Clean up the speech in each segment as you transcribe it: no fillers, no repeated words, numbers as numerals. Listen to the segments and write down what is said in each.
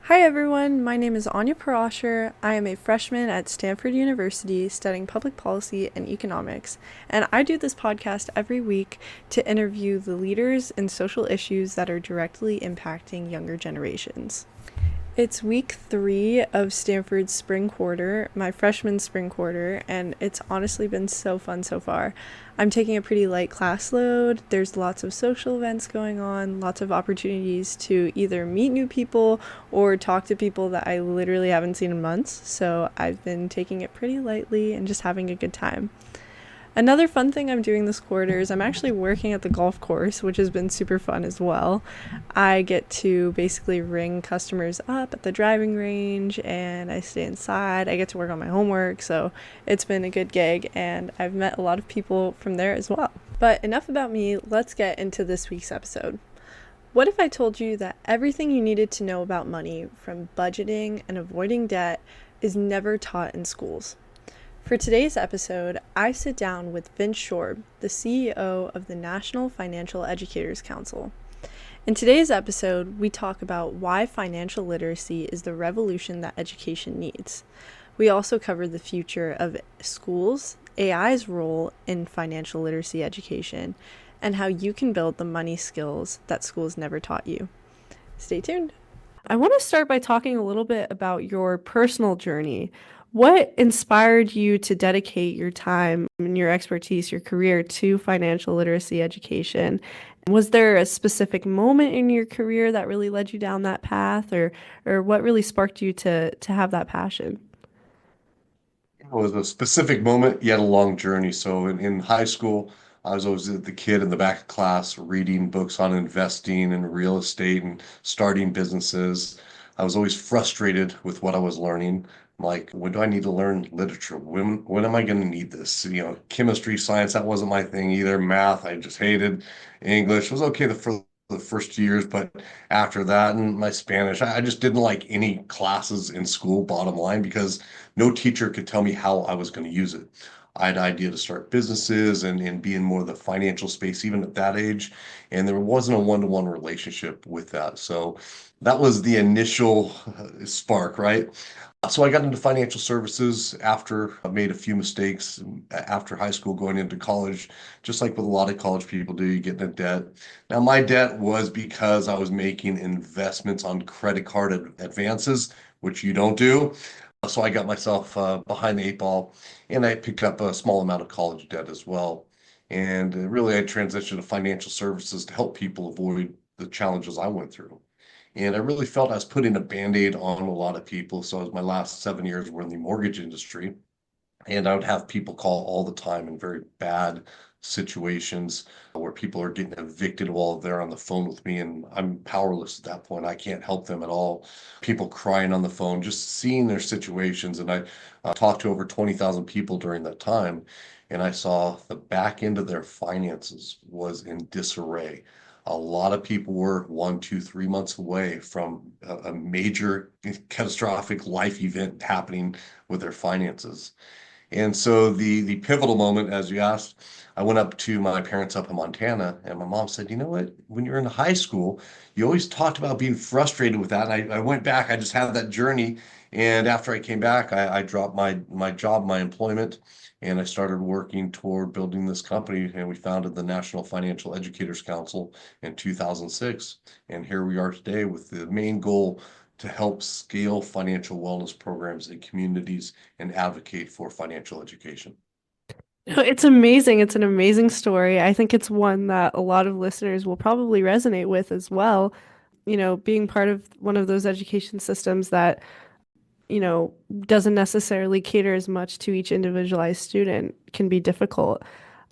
Hi everyone, my name is Anya Parasher. I am a freshman at Stanford University studying public policy and economics, and I do this podcast every week to interview the leaders in social issues that are directly impacting younger generations. It's week 3 of Stanford's spring quarter, my freshman spring quarter, and it's honestly been so fun so far. I'm taking a pretty light class load. There's lots of social events going on, lots of opportunities to either meet new people or talk to people that I literally haven't seen in months. So I've been taking it pretty lightly and just having a good time. Another fun thing I'm doing this quarter is I'm actually working at the golf course, which has been super fun as well. I get to basically ring customers up at the driving range and I stay inside. I get to work on my homework, so it's been a good gig and I've met a lot of people from there as well. But enough about me, let's get into this week's episode. What if I told you that everything you needed to know about money, from budgeting and avoiding debt, is never taught in schools? For today's episode, I sit down with Vince Shorb, the CEO of the National Financial Educators Council. In today's episode, we talk about why financial literacy is the revolution that education needs. We also cover the future of schools, AI's role in financial literacy education, and how you can build the money skills that schools never taught you. Stay tuned. I want to start by talking a little bit about your personal journey. What inspired you to dedicate your time and your expertise, your career to financial literacy education? Was there a specific moment in your career that really led you down that path, or what really sparked you to have that passion? It was a specific moment, yet a long journey. So in high school, I was always the kid in the back of class reading books on investing and real estate and starting businesses. I was always frustrated with what I was learning. Like, when do I need to learn literature? When am I going to need this? Chemistry, science, that wasn't my thing either. Math, I just hated. English was okay for the first 2 years, but after that, and my Spanish, I just didn't like any classes in school, bottom line, because no teacher could tell me how I was going to use it. I had an idea to start businesses and be in more of the financial space, even at that age. And there wasn't a one-to-one relationship with that. So that was the initial spark, right? So I got into financial services after I made a few mistakes after high school, going into college, just like with a lot of college people do, you get into debt. Now, my debt was because I was making investments on credit card advances, which you don't do. So I got myself behind the 8 ball, and I picked up a small amount of college debt as well. And really, I transitioned to financial services to help people avoid the challenges I went through. And I really felt I was putting a band-aid on a lot of people. So as my last 7 years were in the mortgage industry, and I would have people call all the time in very bad situations where people are getting evicted while they're on the phone with me, and I'm powerless at that point. I can't help them at all. People crying on the phone, just seeing their situations. And I talked to over 20,000 people during that time, and I saw the back end of their finances was in disarray. A lot of people were 1, 2, 3 months away from a major catastrophic life event happening with their finances. And so the pivotal moment, as you asked, I went up to my parents up in Montana, and my mom said, "You know what? When you're in high school, you always talked about being frustrated with that." And I went back. I just had that journey, and after I came back, I dropped my job, my employment, and I started working toward building this company. And we founded the National Financial Educators Council in 2006, and here we are today with the main goal to help scale financial wellness programs in communities and advocate for financial education. It's amazing. It's an amazing story. I think it's one that a lot of listeners will probably resonate with as well. Being part of one of those education systems that doesn't necessarily cater as much to each individualized student can be difficult.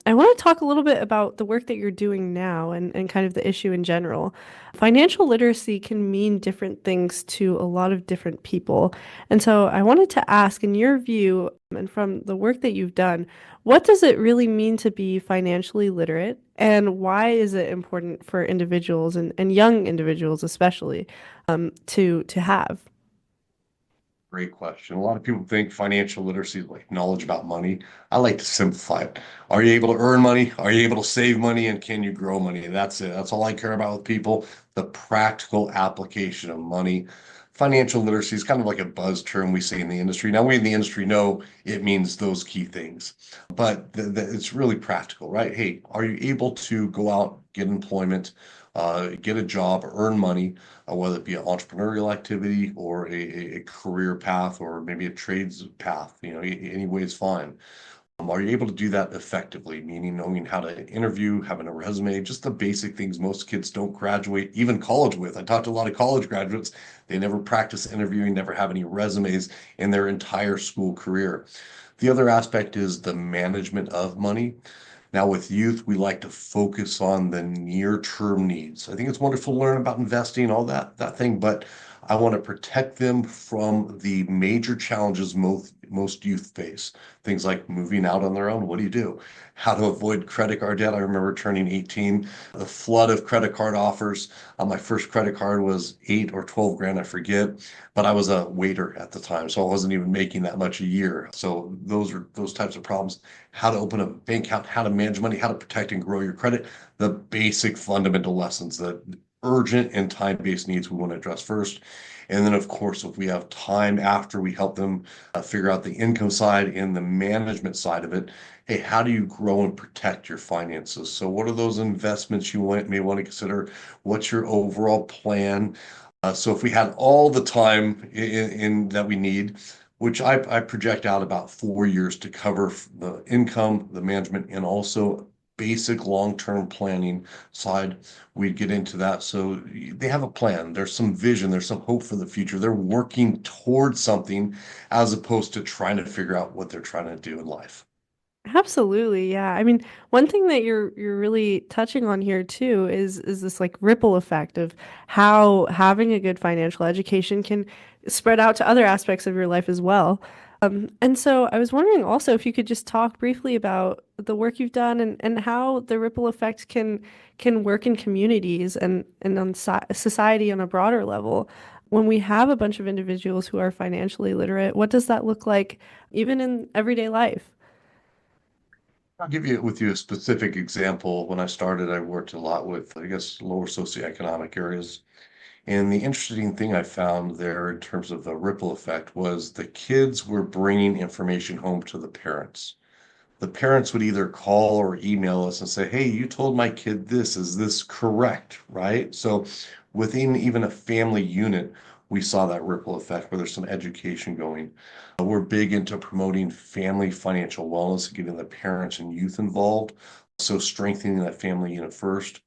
I want to talk a little bit about the work that you're doing now and kind of the issue in general. Financial literacy can mean different things to a lot of different people. And so I wanted to ask, in your view, and from the work that you've done, what does it really mean to be financially literate? And why is it important for individuals and young individuals especially to have? Great question. A lot of people think financial literacy is like knowledge about money. I like to simplify it. Are you able to earn money? Are you able to save money? And can you grow money? That's it. That's all I care about with people. The practical application of money. financial literacy is kind of like a buzz term we say in the industry. Now, we in the industry know it means those key things, but it's really practical, right? Hey, are you able to go out, get employment, get a job, earn money, whether it be an entrepreneurial activity or a career path or maybe a trades path? Any way is fine. Are you able to do that effectively? Meaning knowing how to interview, having a resume, just the basic things most kids don't graduate even college with. I talked to a lot of college graduates. They never practice interviewing, never have any resumes in their entire school career. The other aspect is the management of money. Now, with youth, we like to focus on the near-term needs. I think it's wonderful to learn about investing, all that thing, but I want to protect them from the major challenges most youth face. Things like moving out on their own. What do you do? How to avoid credit card debt. I remember turning 18, the flood of credit card offers. My first credit card was 8 or 12 grand, I forget, but I was a waiter at the time, so I wasn't even making that much a year. So those are those types of problems. How to open a bank account, how to manage money, how to protect and grow your credit, the basic fundamental lessons, the urgent and time-based needs we want to address first. And then, of course, if we have time after we help them figure out the income side and the management side of it, hey, how do you grow and protect your finances? So, what are those investments you may want to consider? What's your overall plan? So, if we had all the time in that we need, which I project out about 4 years to cover the income, the management, and also basic long-term planning side, we'd get into that. So they have a plan. There's some vision. There's some hope for the future. They're working towards something as opposed to trying to figure out what they're trying to do in life. Absolutely, yeah. I mean, one thing that you're really touching on here too is this like ripple effect of how having a good financial education can spread out to other aspects of your life as well. And so I was wondering also if you could just talk briefly about the work you've done and how the ripple effect can work in communities and on society on a broader level. When we have a bunch of individuals who are financially literate, what does that look like even in everyday life? I'll give you a specific example. When I started, I worked a lot with, I guess, lower socioeconomic areas. And the interesting thing I found there in terms of the ripple effect was the kids were bringing information home to the parents. The parents would either call or email us and say, "Hey, you told my kid this. Is this correct?" Right? So within even a family unit, we saw that ripple effect where there's some education going. We're big into promoting family financial wellness, getting the parents and youth involved. So strengthening that family unit first.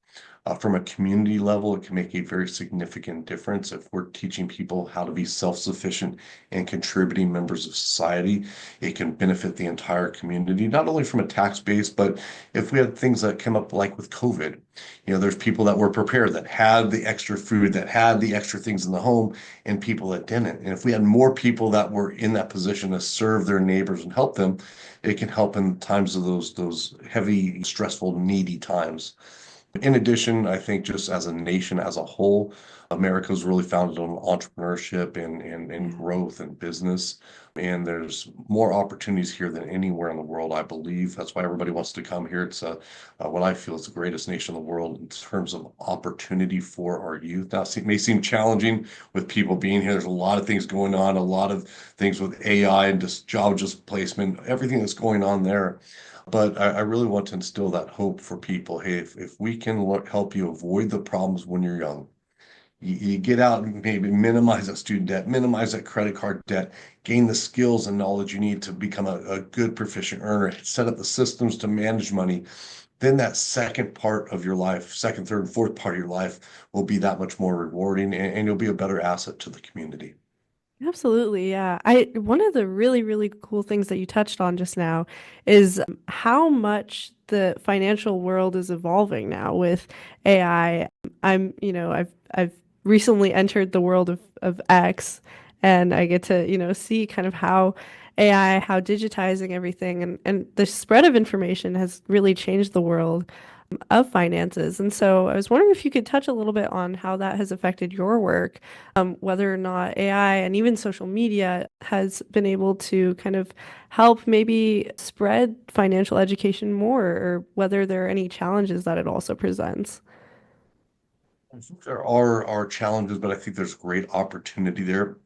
From a community level, it can make a very significant difference if we're teaching people how to be self-sufficient and contributing members of society. It can benefit the entire community, not only from a tax base, but if we had things that come up like with COVID, there's people that were prepared, that had the extra food, that had the extra things in the home, and people that didn't. And if we had more people that were in that position to serve their neighbors and help them, it can help in times of those heavy, stressful, needy times. In addition, I think just as a nation as a whole, America is really founded on entrepreneurship and Yeah. growth and business. And there's more opportunities here than anywhere in the world, I believe. That's why everybody wants to come here. It's what I feel is the greatest nation in the world in terms of opportunity for our youth. Now, it may seem challenging with people being here. There's a lot of things going on, a lot of things with AI and just job displacement, everything that's going on there. But I really want to instill that hope for people. Hey, if we can help you avoid the problems when you're young, you get out and maybe minimize that student debt, minimize that credit card debt, gain the skills and knowledge you need to become a good proficient earner, set up the systems to manage money. Then that second part of your life, second, third, and fourth part of your life will be that much more rewarding and you'll be a better asset to the community. Absolutely, yeah. I one of the really cool things that you touched on just now is how much the financial world is evolving now with AI. I've recently entered the world of X and I get to, see kind of how AI, how digitizing everything and the spread of information has really changed the world of finances. And so I was wondering if you could touch a little bit on how that has affected your work, whether or not AI and even social media has been able to kind of help maybe spread financial education more, or whether there are any challenges that it also presents. I think there are challenges, but I think there's great opportunity there.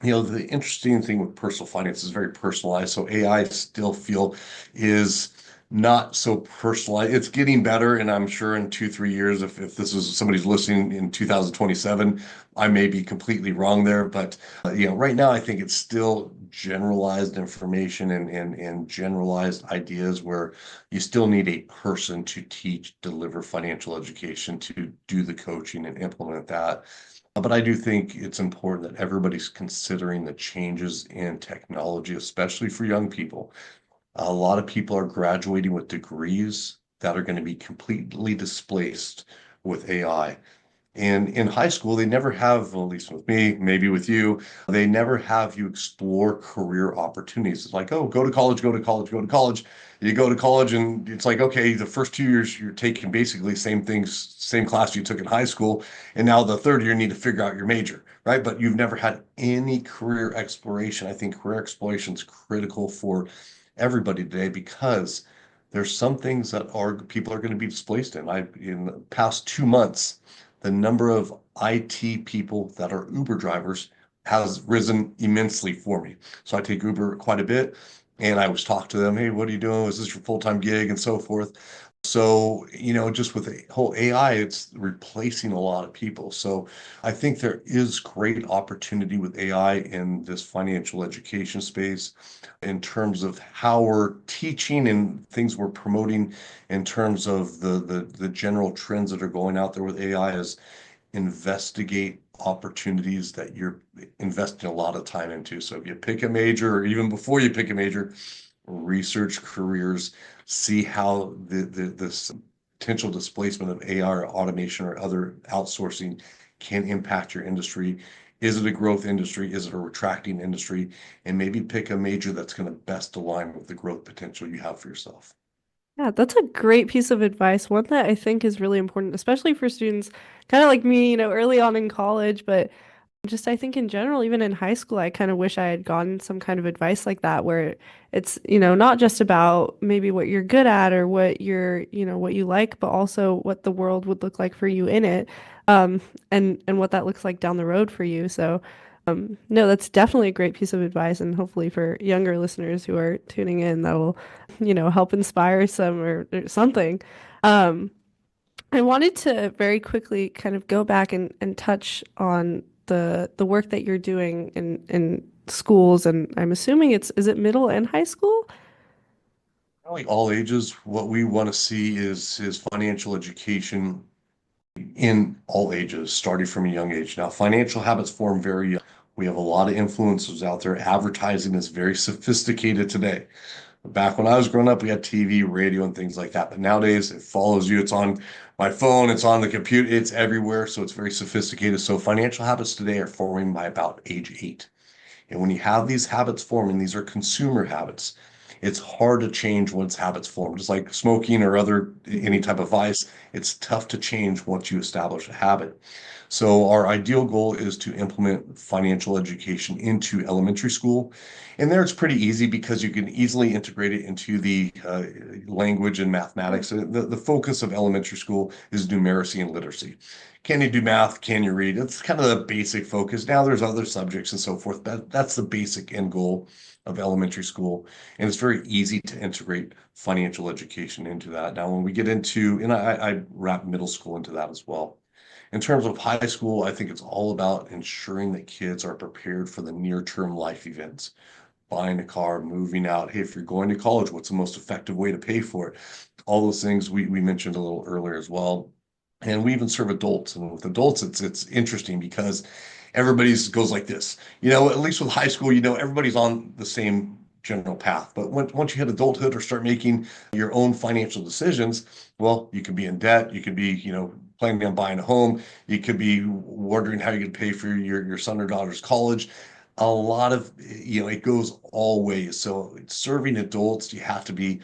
The interesting thing with personal finance is very personalized. So AI still feel is not so personalized. It's getting better, and I'm sure in 2, 3 years, if this is somebody's listening in 2027, I may be completely wrong there. But right now I think it's still generalized information and generalized ideas where you still need a person to teach, deliver financial education, to do the coaching and implement that. But I do think it's important that everybody's considering the changes in technology, especially for young people. A lot of people are graduating with degrees that are going to be completely displaced with AI. And in high school, they never have, well, at least with me, maybe with you, they never have you explore career opportunities. It's like, oh, go to college, go to college, go to college. You go to college, and it's like, okay, the first 2 years you're taking basically same things, same class you took in high school. And now the third year you need to figure out your major, right? But you've never had any career exploration. I think career exploration is critical for everybody today because there's some things that are people are going to be displaced in. In the past 2 months, the number of IT people that are Uber drivers has risen immensely for me. So I take Uber quite a bit, and I was talking to them, hey, what are you doing? Is this your full-time gig and so forth? So, just with the whole AI, it's replacing a lot of people. So I think there is great opportunity with AI in this financial education space in terms of how we're teaching and things we're promoting in terms of the general trends that are going out there with AI is investigate opportunities that you're investing a lot of time into. So if you pick a major, or even before you pick a major, research careers, see how this potential displacement of AI or automation or other outsourcing can impact your industry. Is it a growth industry? Is it a retracting industry? And maybe pick a major that's going to best align with the growth potential you have for yourself. Yeah, that's a great piece of advice. One that I think is really important, especially for students kind of like me, early on in college, but just I think in general, even in high school, I kind of wish I had gotten some kind of advice like that where it's, not just about maybe what you're good at or what what you like, but also what the world would look like for you in it, and what that looks like down the road for you. So, no, that's definitely a great piece of advice, and hopefully for younger listeners who are tuning in, that'll, help inspire some or something. Um, I wanted to very quickly kind of go back and touch on the work that you're doing in schools, and I'm assuming is it middle and high school? Really, all ages, what we want to see is financial education in all ages, starting from a young age. Now, financial habits form very young. We have a lot of influencers out there. Advertising is very sophisticated today. Back when I was growing up, we had TV, radio, and things like that. But nowadays, it follows you. It's on my phone, it's on the computer, it's everywhere. So it's very sophisticated. So financial habits today are forming by about age 8. And when you have these habits forming, these are consumer habits. It's hard to change once habits form. Just like smoking or any type of vice, it's tough to change once you establish a habit. So our ideal goal is to implement financial education into elementary school. And there it's pretty easy because you can easily integrate it into the language and mathematics. The focus of elementary school is numeracy and literacy. Can you do math? Can you read? It's kind of the basic focus. Now there's other subjects and so forth, but that's the basic end goal of elementary school. And it's very easy to integrate financial education into that. Now, when we get into, and I wrap middle school into that as well. In terms of high school, I think it's all about ensuring that kids are prepared for the near-term life events. Buying a car, moving out. Hey, if you're going to college, what's the most effective way to pay for it? All those things we mentioned a little earlier as well. And we even serve adults. And with adults, it's interesting because everybody's goes like this. At least with high school, everybody's on the same general path. But once you hit adulthood or start making your own financial decisions, well, you could be in debt. You could be, planning on buying a home. You could be wondering how you can pay for your son or daughter's college. A lot of, it goes all ways. So serving adults, you have to be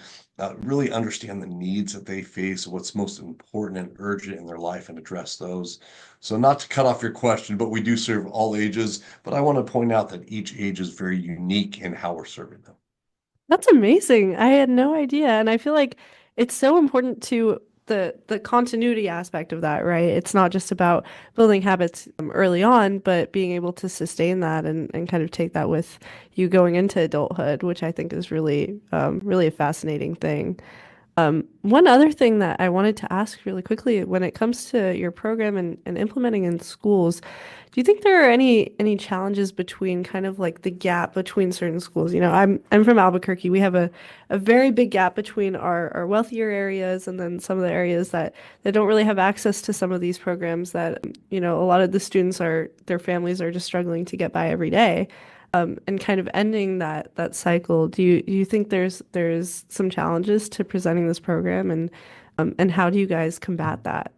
really understand the needs that they face, what's most important and urgent in their life, and address those. So, not to cut off your question, but we do serve all ages. But I want to point out that each age is very unique in how we're serving them. That's amazing. I had no idea. And I feel like it's so important to the continuity aspect of that, right? It's not just about building habits early on, but being able to sustain that and kind of take that with you going into adulthood, which I think is really really a fascinating thing. One other thing that I wanted to ask really quickly, when it comes to your program and implementing in schools, do you think there are any challenges between kind of like the gap between certain schools? You know, I'm from Albuquerque. We have a very big gap between our wealthier areas and then some of the areas that don't really have access to some of these programs that, you know, a lot of the students are their families are just struggling to get by every day. And kind of ending that cycle, do you think there's some challenges to presenting this program and how do you guys combat that?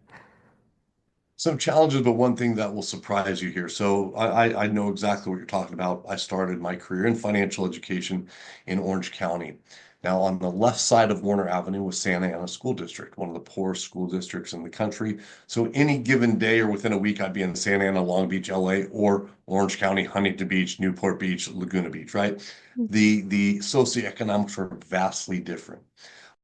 Some challenges, but one thing that will surprise you here. So I know exactly what you're talking about. I started my career in financial education in Orange County. Now, on the left side of Warner Avenue was Santa Ana School District, one of the poorest school districts in the country. So any given day or within a week, I'd be in Santa Ana, Long Beach, LA, or Orange County, Huntington Beach, Newport Beach, Laguna Beach, right? The socioeconomics are vastly different.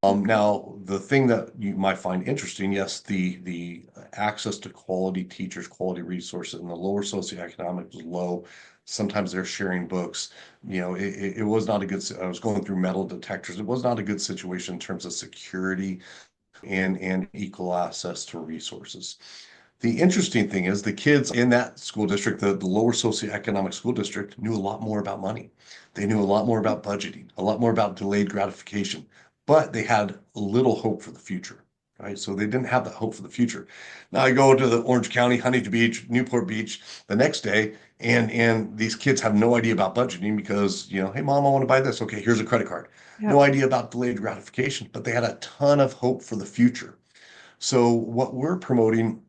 Now, the thing that you might find interesting, yes, the access to quality teachers, quality resources, and the lower socioeconomic was low. Sometimes they're sharing books. You know, it was not a good. I was going through metal detectors. It was not a good situation in terms of security and equal access to resources. The interesting thing is the kids in that school district, the lower socioeconomic school district, knew a lot more about money. They knew a lot more about budgeting, a lot more about delayed gratification, but they had little hope for the future, right? So they didn't have that hope for the future. Now I go to the Orange County, Huntington Beach, Newport Beach the next day, and these kids have no idea about budgeting because, you know, hey mom, I want to buy this. Okay, here's a credit card. No Yep. idea about delayed gratification, but they had a ton of hope for the future. So what we're promoting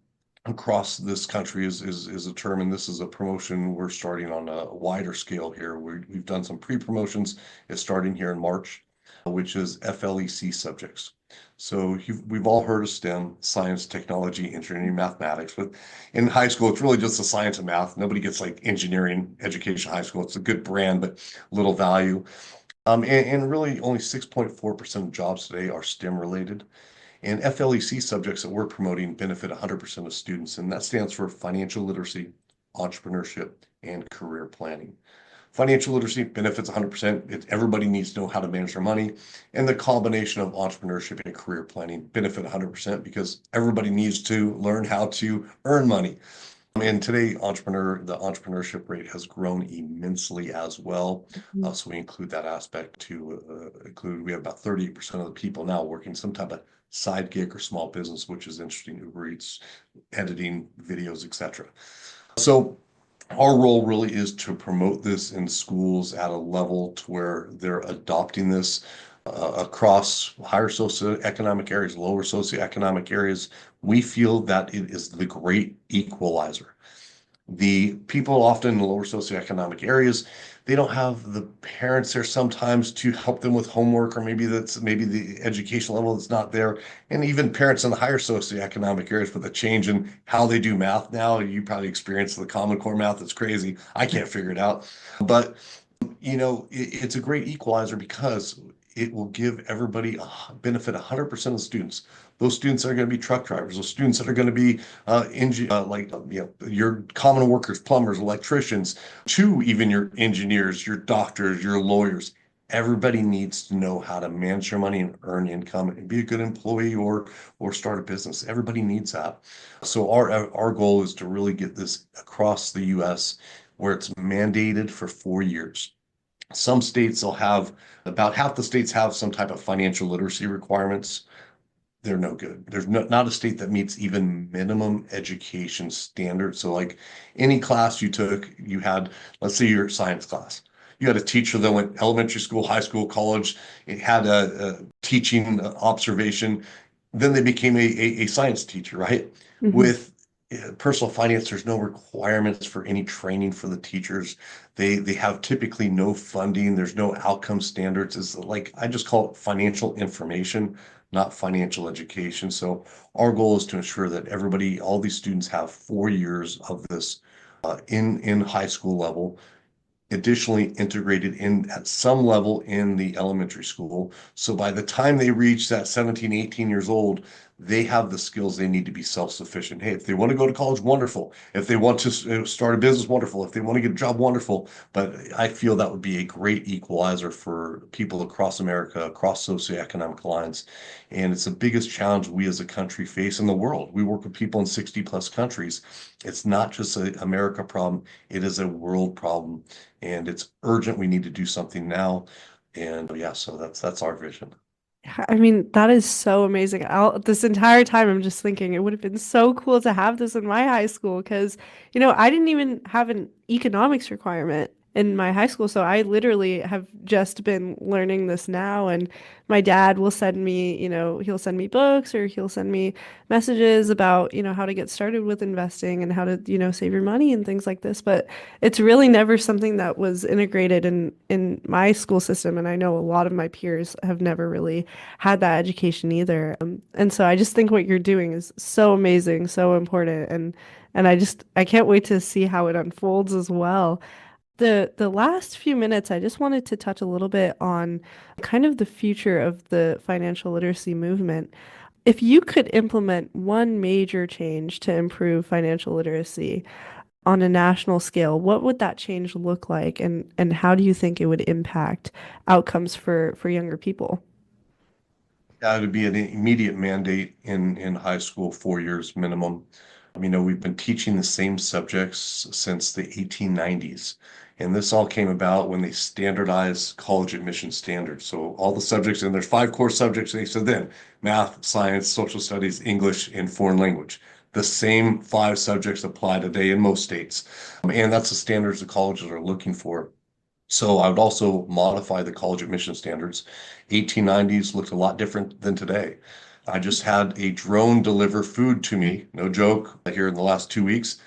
across this country is a term, and this is a promotion we're starting on a wider scale here. We've done some pre-promotions. It's starting here in March, which is FLEC subjects. So we've all heard of STEM, science, technology, engineering, mathematics, but in high school, it's really just the science and math. Nobody gets like engineering education high school. It's a good brand, but little value. And really only 6.4% of jobs today are STEM related. And FLEC subjects that we're promoting benefit 100% of students, and that stands for financial literacy, entrepreneurship, and career planning. Financial literacy benefits 100%. Everybody needs to know how to manage their money. And the combination of entrepreneurship and career planning benefit 100% because everybody needs to learn how to earn money. And today, the entrepreneurship rate has grown immensely as well. Mhm. So we include that aspect to include, we have about 38% of the people now working some type of side gig or small business, which is interesting. Uber Eats, editing videos, etc. So our role really is to promote this in schools at a level to where they're adopting this across higher socioeconomic areas, lower socioeconomic areas. We feel that it is the great equalizer. The people often in the lower socioeconomic areas, they don't have the parents there sometimes to help them with homework, or maybe the education level is not there. And even parents in the higher socioeconomic areas with the change in how they do math now, you probably experience the Common Core math. It's crazy. I can't figure it out. But you know, it's a great equalizer because it will give everybody a benefit 100% of the students. Those students are going to be truck drivers. Those students that are going to be you know, your common workers, plumbers, electricians, to even your engineers, your doctors, your lawyers. Everybody needs to know how to manage their money and earn income and be a good employee or start a business. Everybody needs that. So our goal is to really get this across the U.S. where it's mandated for 4 years. Some states will have about half the states have some type of financial literacy requirements. They're no good. There's not a state that meets even minimum education standards. So, like any class you took, you had, let's say your science class, you had a teacher that went elementary school, high school, college, it had a teaching observation. Then they became a science teacher, right? Mhm. With personal finance, there's no requirements for any training for the teachers. They have typically no funding. There's no outcome standards. It's like I just call it financial information, not financial education. So our goal is to ensure that everybody, all these students have 4 years of this in high school level, additionally integrated in at some level in the elementary school. So by the time they reach that 17, 18 years old, they have the skills they need to be self-sufficient. Hey, if they want to go to college, wonderful. If they want to start a business, wonderful. If they want to get a job, wonderful. But I feel that would be a great equalizer for people across America, across socioeconomic lines. And it's the biggest challenge we as a country face in the world. We work with people in 60 plus countries. It's not just an America problem, it is a world problem. And it's urgent. We need to do something now. And yeah, so that's our vision. I mean, that is so amazing. This entire time, I'm just thinking it would have been so cool to have this in my high school because, I didn't even have an economics requirement in my high school. So I literally have just been learning this now. And my dad will send me, he'll send me books or he'll send me messages about, how to get started with investing and how to, save your money and things like this. But it's really never something that was integrated in my school system. And I know a lot of my peers have never really had that education either. And so I just think what you're doing is so amazing, so important, and I can't wait to see how it unfolds as well. The last few minutes, I just wanted to touch a little bit on kind of the future of the financial literacy movement. If you could implement one major change to improve financial literacy on a national scale, what would that change look like, and how do you think it would impact outcomes for younger people? That would be an immediate mandate in high school, 4 years minimum. We've been teaching the same subjects since the 1890s. And this all came about when they standardized college admission standards. So all the subjects, and there's five core subjects, they said then math, science, social studies, English, and foreign language. The same five subjects apply today in most states. And that's the standards the colleges are looking for. So I would also modify the college admission standards. 1890s looked a lot different than today. I just had a drone deliver food to me, no joke, here in the last 2 weeks.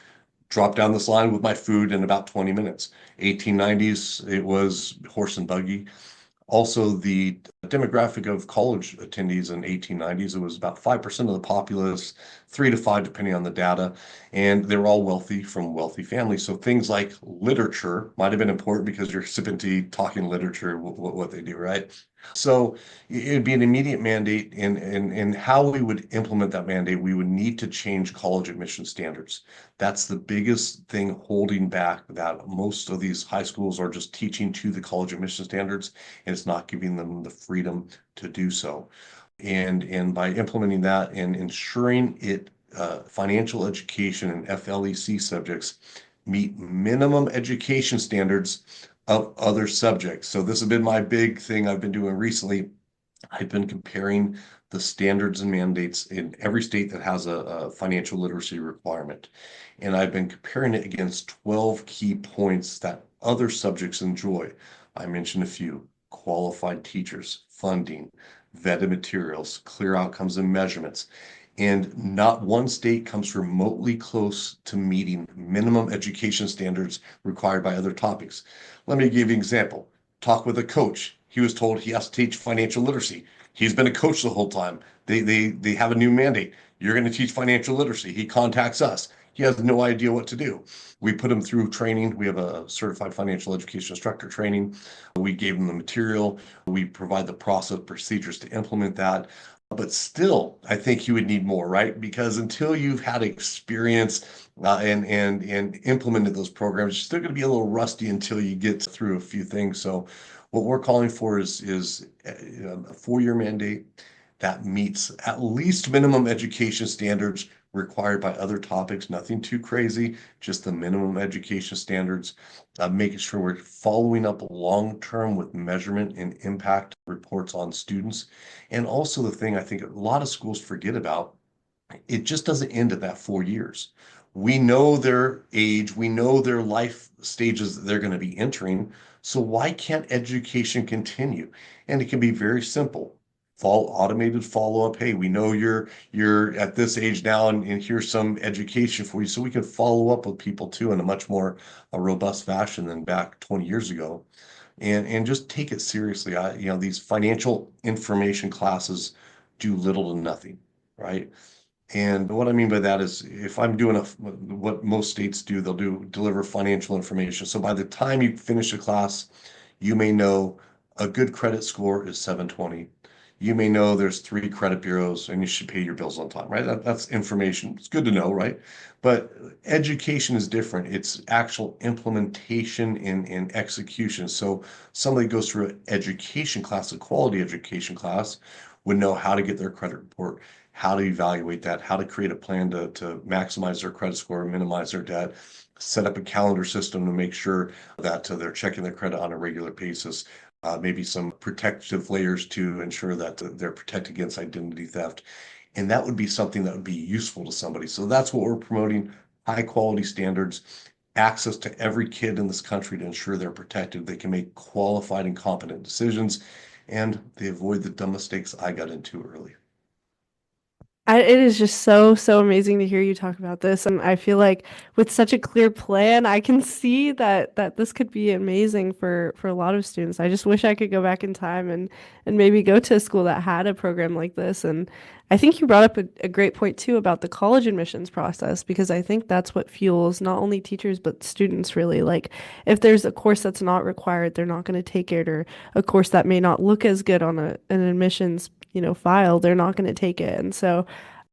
Dropped down this line with my food in about 20 minutes. 1890s, it was horse and buggy. Also, the demographic of college attendees in 1890s, it was about 5% of the populace, 3 to 5 depending on the data, and they were all wealthy from wealthy families. So things like literature might have been important because you're sipping tea, talking literature, what they do, right? So it'd be an immediate mandate, and how we would implement that mandate, we would need to change college admission standards. That's the biggest thing holding back that most of these high schools are just teaching to the college admission standards, and it's not giving them the freedom to do so. And by implementing that and ensuring it financial education and FLEC subjects meet minimum education standards of other subjects. So this has been my big thing I've been doing recently. I've been comparing the standards and mandates in every state that has a financial literacy requirement. And I've been comparing it against 12 key points that other subjects enjoy. I mentioned a few: qualified teachers, funding, vetted materials, clear outcomes and measurements. And not one state comes remotely close to meeting minimum education standards required by other topics. Let me give you an example. Talk with a coach. He was told he has to teach financial literacy. He's been a coach the whole time. They have a new mandate. You're going to teach financial literacy. He contacts us. He has no idea what to do. We put him through training. We have a certified financial education instructor training. We gave him the material. We provide the process procedures to implement that. But still, I think you would need more, right? Because until you've had experience and implemented those programs, you're still going to be a little rusty until you get through a few things. So, what we're calling for is a 4 year mandate that meets at least minimum education standards required by other topics. Nothing too crazy, just the minimum education standards. Making sure we're following up long term with measurement and impact reports on students. And also the thing I think a lot of schools forget about, it just doesn't end at that 4 years. We know their age, we know their life stages that they're going to be entering. So why can't education continue? And it can be very simple. Automated follow-up. Hey, we know you're at this age now, and here's some education for you. So we can follow up with people too in a much more robust fashion than back 20 years ago. And just take it seriously. These financial information classes do little to nothing, right? And what I mean by that is if I'm doing what most states do, they'll deliver financial information. So by the time you finish a class, you may know a good credit score is 720. you may know there's three credit bureaus and you should pay your bills on time, right? That's information. It's good to know, right? But education is different. It's actual implementation and execution. So somebody goes through an education class, a quality education class, would know how to get their credit report, how to evaluate that, how to create a plan to maximize their credit score, minimize their debt, set up a calendar system to make sure that they're checking their credit on a regular basis. Maybe some protective layers to ensure that they're protected against identity theft. And that would be something that would be useful to somebody. So that's what we're promoting, high quality standards, access to every kid in this country to ensure they're protected. They can make qualified and competent decisions, and they avoid the dumb mistakes I got into early. It is just so amazing to hear you talk about this, and I feel like with such a clear plan, I can see that this could be amazing for a lot of students. I just wish I could go back in time and maybe go to a school that had a program like this. And I think you brought up a great point too about the college admissions process, because I think that's what fuels not only teachers but students really. Like if there's a course that's not required, they're not going to take it, or a course that may not look as good on an admissions, file, they're not going to take it. And so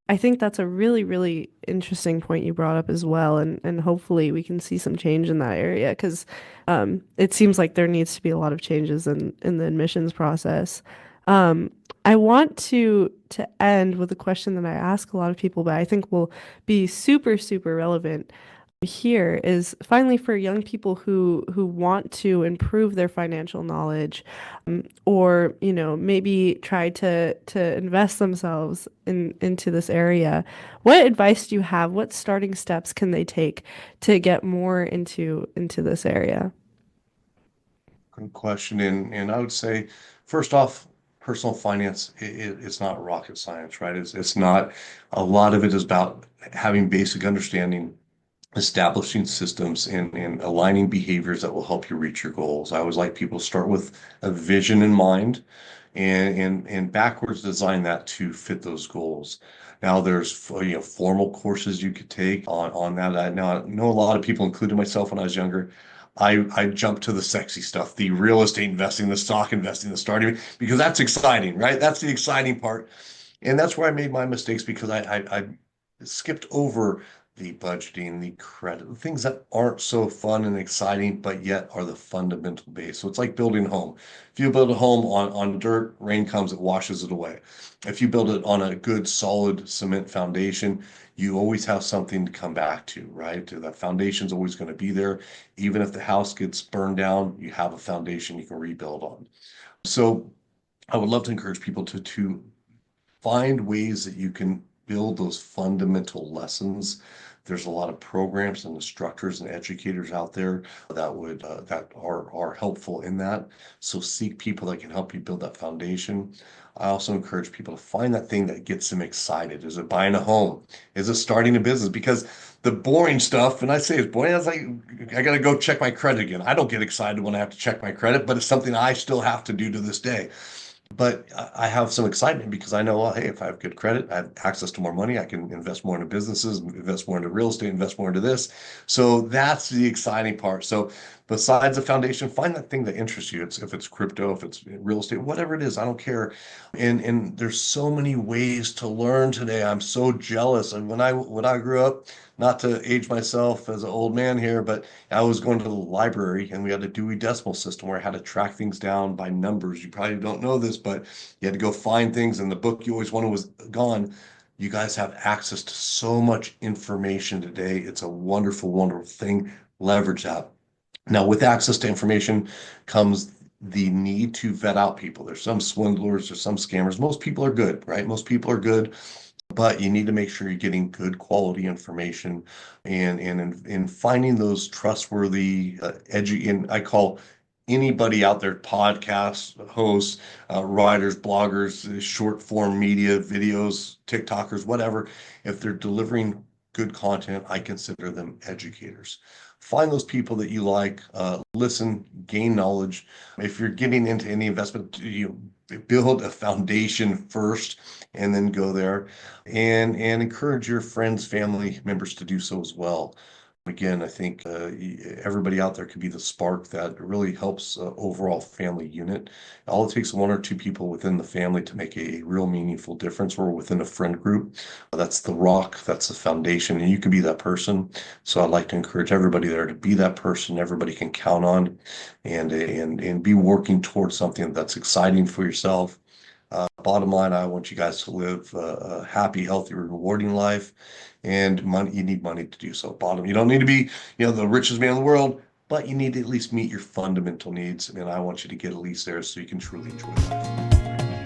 I think that's a really interesting point you brought up as well, and hopefully we can see some change in that area because it seems like there needs to be a lot of changes in the admissions process. Um, I want to end with a question that I ask a lot of people, but I think will be super relevant here is finally for young people who want to improve their financial knowledge, or maybe try to invest themselves into this area. What advice do you have? What starting steps can they take to get more into this area? Good question. And I would say, first off, personal finance, it's not rocket science, right? It's not, a lot of it is about having basic understanding, establishing systems and aligning behaviors that will help you reach your goals. I always like people to start with a vision in mind and backwards design that to fit those goals. Now there's formal courses you could take on that. Now I know a lot of people, including myself when I was younger, I jumped to the sexy stuff, the real estate investing, the stock investing, the starting, because that's exciting, right? That's the exciting part. And that's where I made my mistakes because I skipped over the budgeting, the credit, the things that aren't so fun and exciting, but yet are the fundamental base. So it's like building a home. If you build a home on dirt, rain comes, it washes it away. If you build it on a good, solid cement foundation, you always have something to come back to, right? That foundation's always going to be there. Even if the house gets burned down, you have a foundation you can rebuild on. So I would love to encourage people to find ways that you can build those fundamental lessons. There's a lot of programs and instructors and educators out there that are helpful in that. So seek people that can help you build that foundation. I also encourage people to find that thing that gets them excited. Is it buying a home? Is it starting a business? Because the boring stuff, and I say it's boring, it's like I got to go check my credit again. I don't get excited when I have to check my credit, but it's something I still have to do to this day. But I have some excitement because I know, well, hey, if I have good credit, I have access to more money. I can invest more into businesses, invest more into real estate, invest more into this. So that's the exciting part. So besides the foundation, find that thing that interests you. If it's crypto, if it's real estate, whatever it is, I don't care. And there's so many ways to learn today. I'm so jealous. And when I grew up, not to age myself as an old man here, but I was going to the library and we had a Dewey Decimal System where I had to track things down by numbers. You probably don't know this, but you had to go find things and the book you always wanted was gone. You guys have access to so much information today. It's a wonderful thing. Leverage that. Now, with access to information comes the need to vet out people. There's some swindlers, there's some scammers. Most people are good, right? Most people are good, but you need to make sure you're getting good quality information and in finding those trustworthy and I call anybody out there, podcasts, hosts, writers, bloggers, short form media, videos, TikTokers, whatever. If they're delivering good content, I consider them educators. Find those people that you like, listen, gain knowledge. If you're getting into any investment, you build a foundation first and then go there and encourage your friends, family members to do so as well. Again, I think everybody out there could be the spark that really helps overall family unit. All it takes one or two people within the family to make a real meaningful difference, or within a friend group. That's the rock, that's the foundation, and you could be that person. So I'd like to encourage everybody there to be that person everybody can count on, and be working towards something that's exciting for yourself. Bottom line, I want you guys to live a happy, healthy, rewarding life, and money, you need money to do so. You don't need to be, the richest man in the world, but you need to at least meet your fundamental needs. And I want you to get at least there so you can truly enjoy life.